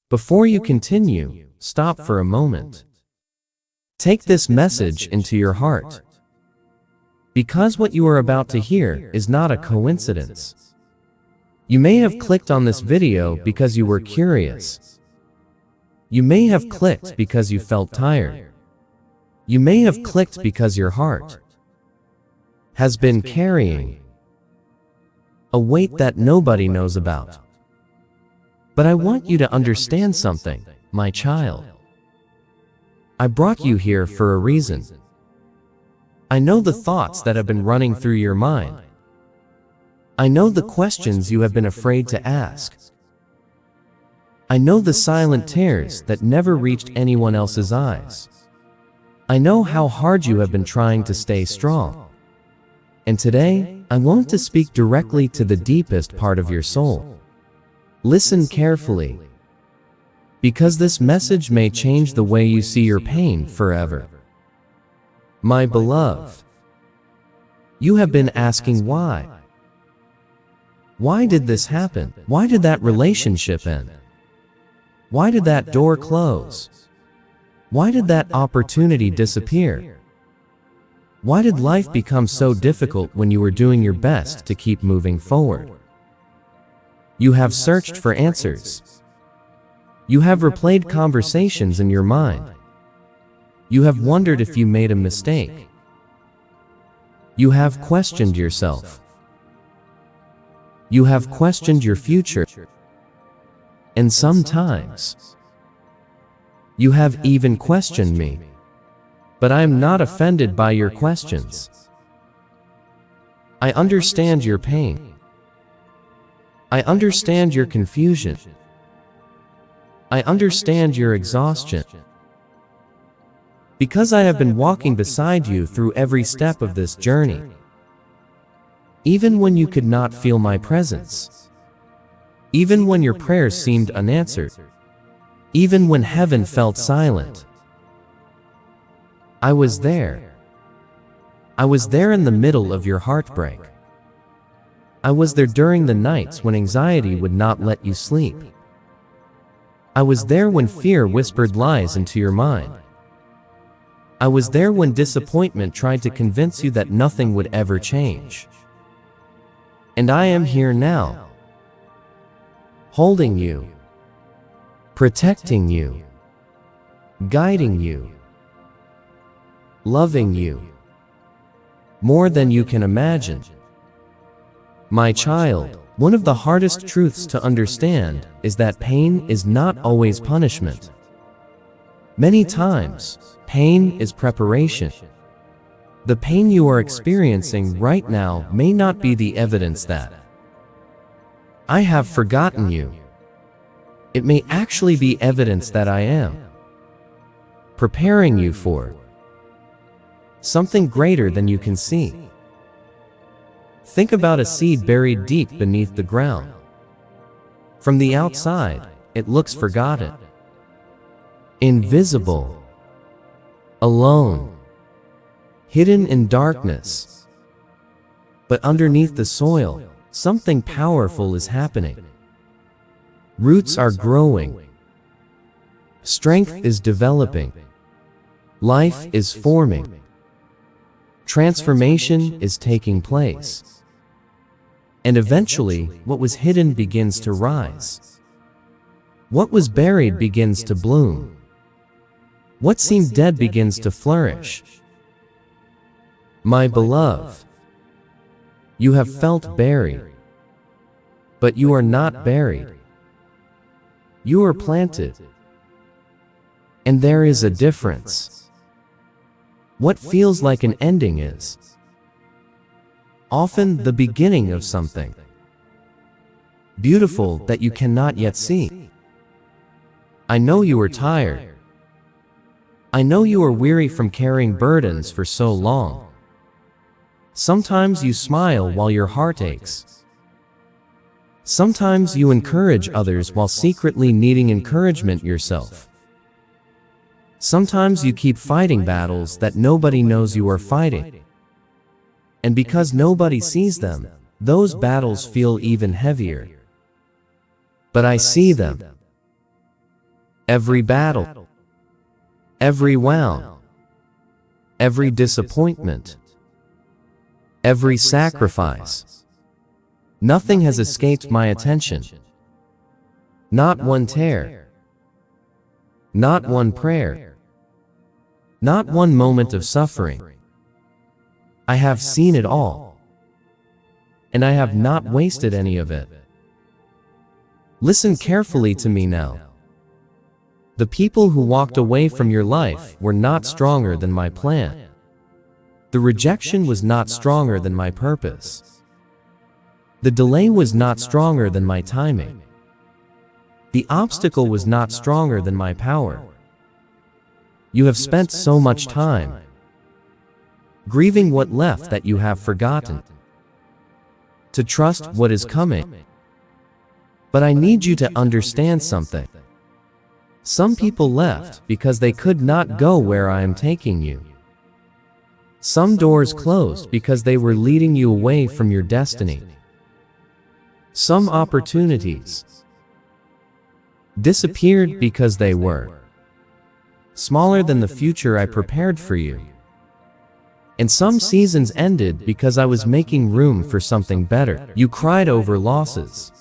Before you continue, stop for a moment. Take this message into your heart. Because what you are about to hear is not a coincidence. You may have clicked on this video because you were curious. You may have clicked because you felt tired. You may have clicked because your heart has been carrying a weight that nobody knows about. But I want you to understand something, my child. I brought you here for a reason. I know the thoughts that have been running through your mind. I know the questions you have been afraid to ask. I know the silent tears that never reached anyone else's eyes. I know how hard you have been trying to stay strong. And today, I want to speak directly to the deepest part of your soul. Listen carefully, because this message may change the way you see your pain forever. My beloved, you have been asking why. Why did this happen? Why did that relationship end? Why did that door close? Why did that opportunity disappear? Why did life become so difficult when you were doing your best to keep moving forward? You have searched for answers. You have replayed conversations in your mind. You have wondered if you made a mistake. You have questioned yourself. You have questioned your future. And sometimes, you have even questioned me. But I am not offended by your questions. I understand your pain. I understand your confusion. I understand your exhaustion. Because I have been walking beside you through every step of this journey. Even when you could not feel my presence. Even when your prayers seemed unanswered. Even when heaven felt silent. I was there. I was there in the middle of your heartbreak. I was there during the nights when anxiety would not let you sleep. I was there when fear whispered lies into your mind. I was there when disappointment tried to convince you that nothing would ever change. And I am here now, holding you, protecting you, guiding you, loving you, more than you can imagine. My child, one of the hardest truths to understand is that pain is not always punishment. Many times, pain is preparation. The pain you are experiencing right now may not be the evidence that I have forgotten you. It may actually be evidence that I am preparing you for something greater than you can see. Think about a seed buried deep beneath the ground. From the outside, it looks forgotten, invisible, alone, hidden in darkness. But underneath the soil, something powerful is happening. Roots are growing. Strength is developing. Life is forming. Transformation is taking place. And eventually, what was hidden begins to rise. What was buried begins to bloom. What seemed dead begins to flourish. My beloved, you have felt buried, but you are not buried. You are planted. And there is a difference. What feels like an ending is often the beginning of something beautiful that you cannot yet see. I know you are tired. I know you are weary from carrying burdens for so long. Sometimes you smile while your heart aches. Sometimes you encourage others while secretly needing encouragement yourself. Sometimes you keep fighting battles that nobody knows you are fighting. And because nobody sees them, those battles feel even heavier. But I see them. every battle, every wow, every disappointment, every sacrifice. Nothing has escaped my attention. Not one tear, not one prayer, not one moment of suffering. I have seen it all, and I have not wasted any of it. Listen carefully to me now. The people who walked away from your life were not stronger than my plan. The rejection was not stronger than my purpose. The delay was not stronger than my timing. The obstacle was not stronger than my power. You have spent so much time grieving what left that you have forgotten to trust what is coming. But I need you to understand something. Some people left because they could not go where I am taking you. Some doors closed because they were leading you away from your destiny. Some opportunities disappeared because they were smaller than the future I prepared for you. And some seasons ended because I was making room for something better. You cried over losses,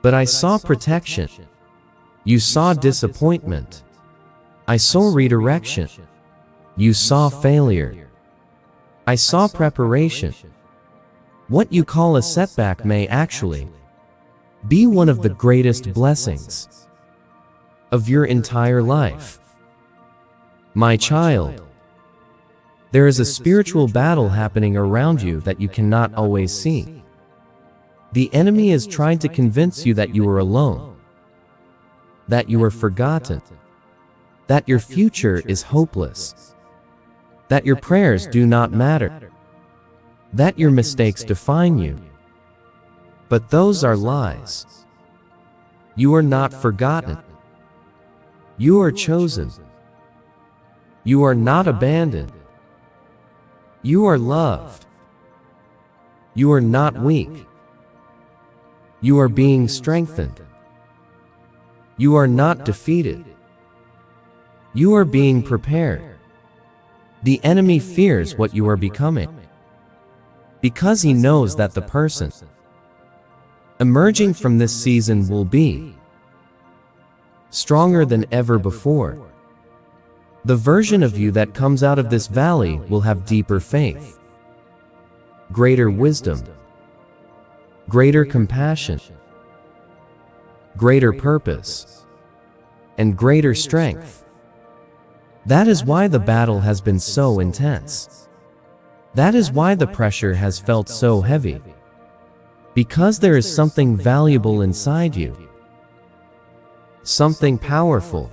but I saw protection. You saw disappointment. I saw redirection. You saw failure. I saw preparation. What you call a setback may actually be one of the greatest blessings of your entire life. My child, there is a spiritual battle happening around you that you cannot always see. The enemy is trying to convince you that you are alone, that you are forgotten, that your future is hopeless, that your prayers do not matter, that your mistakes define you. But those are lies. You are not forgotten. You are chosen. You are not abandoned. You are loved. You are not weak. You are being strengthened. You are not defeated. You are being prepared. The enemy fears what you are becoming, because he knows that the person emerging from this season will be stronger than ever before. The version of you that comes out of this valley will have deeper faith, greater wisdom, greater compassion, greater purpose, and greater strength. That is why the battle has been so intense. That is why the pressure has felt so heavy. Because there is something valuable inside you. Something powerful.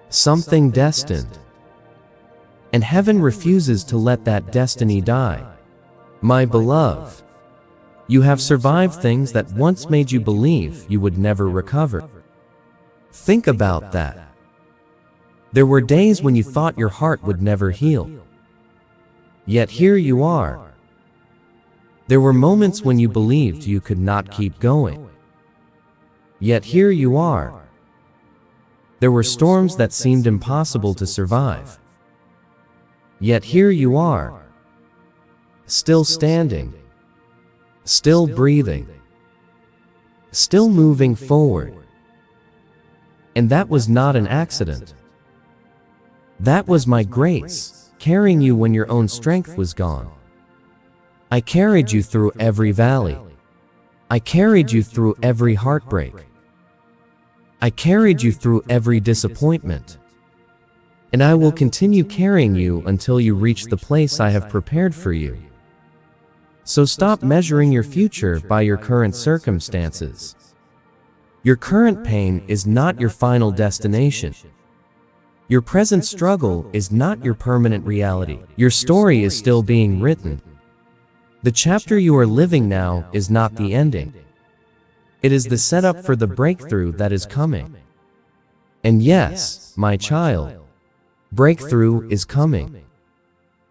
Something destined. And heaven refuses to let that destiny die. My beloved, you have survived things that once made you believe you would never recover. Think about that. There were days when you thought your heart would never heal. Yet here you are. There were moments when you believed you could not keep going. Yet here you are. There were storms that seemed impossible to survive. Yet here you are. Still standing. Still breathing. Still moving forward. And that was not an accident. That was my grace, carrying you when your own strength was gone. I carried you through every valley. I carried you through every heartbreak. I carried you through every disappointment. And I will continue carrying you until you reach the place I have prepared for you. So stop measuring your future by your current circumstances. Your current pain is not your final destination. Your present struggle is not your permanent reality. Your story is still being written. The chapter you are living now is not the ending. It is the setup for the breakthrough that is coming. And yes, my child, breakthrough is coming.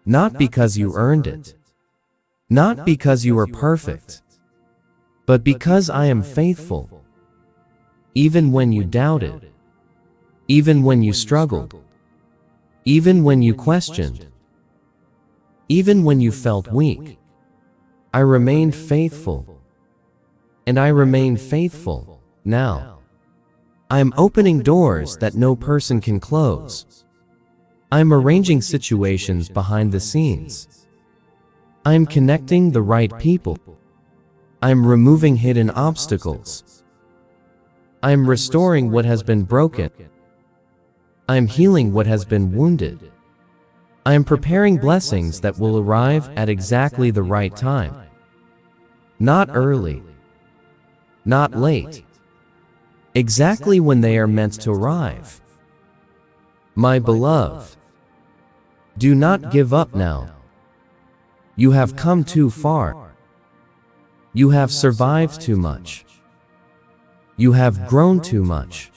Not because you earned it. Not because you are perfect. But because I am faithful. even when you doubted, even when you struggled, even when you questioned, even when you felt weak. I remained faithful, and I remain faithful now. I am opening doors that no person can close. I am arranging situations behind the scenes. I am connecting the right people. I am removing hidden obstacles. I am restoring what has been broken. I am healing what has been wounded. I am preparing blessings that will arrive at exactly the right time. Not early, not late, exactly when they are meant to arrive. My beloved, do not give up now. You have come too far. You have survived too much. You have grown too much.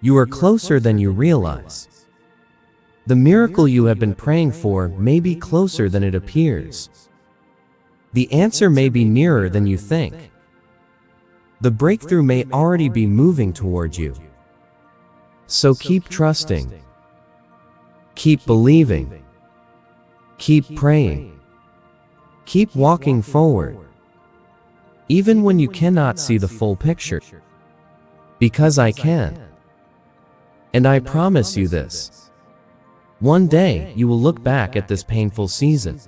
You are closer than you realize. The miracle you have been praying for may be closer than it appears. The answer may be nearer than you think. The breakthrough may already be moving toward you. So keep trusting. Keep believing. Keep praying. Keep walking forward. Even when you cannot see the full picture. Because I can. And I promise you this. One day you will look back at this painful season.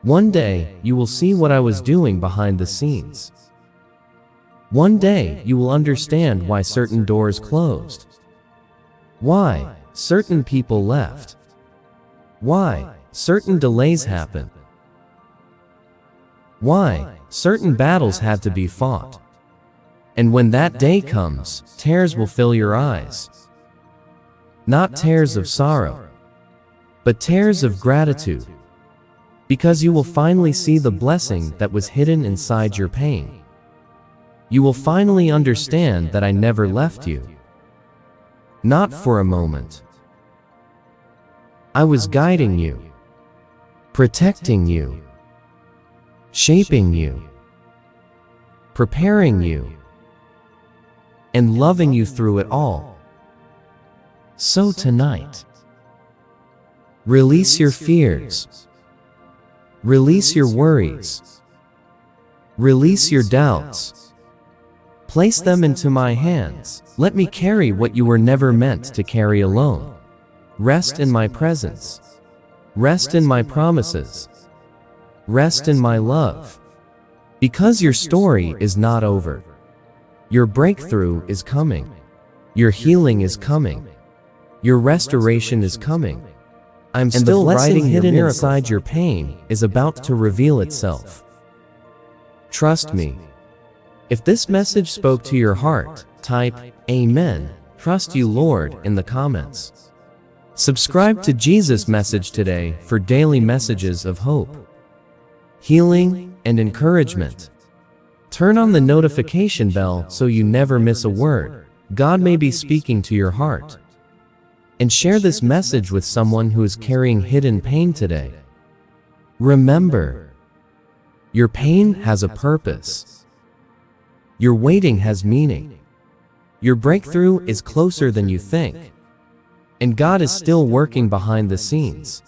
One day you will see what I was doing behind the scenes. One day you will understand why certain doors closed. Why certain people left. Why certain delays happened. Why certain battles had to be fought. And when that day comes, tears will fill your eyes. Not tears of sorrow, but tears of gratitude. Because you will finally see the blessing that was hidden inside your pain. You will finally understand that I never left you. Not for a moment. I was guiding you, protecting you, shaping you, preparing you, and loving you through it all. So tonight, release your fears. Release your worries. Release your doubts. Place them into my hands. Let me carry what you were never meant to carry alone. Rest in my presence. Rest in my promises. Rest in my love. Because your story is not over. Your breakthrough is coming. Your healing is coming. Your restoration is coming. I'm still writing hidden inside your pain is about to reveal itself. Trust me. If this message spoke to your heart, type Amen. Trust you, Lord, in the comments. Subscribe to Jesus Message today for daily messages of hope, healing, and encouragement. Turn on the notification bell so you never miss a word. God may be speaking to your heart. And share this message with someone who is carrying hidden pain today. Remember, your pain has a purpose. Your waiting has meaning. Your breakthrough is closer than you think. And God is still working behind the scenes.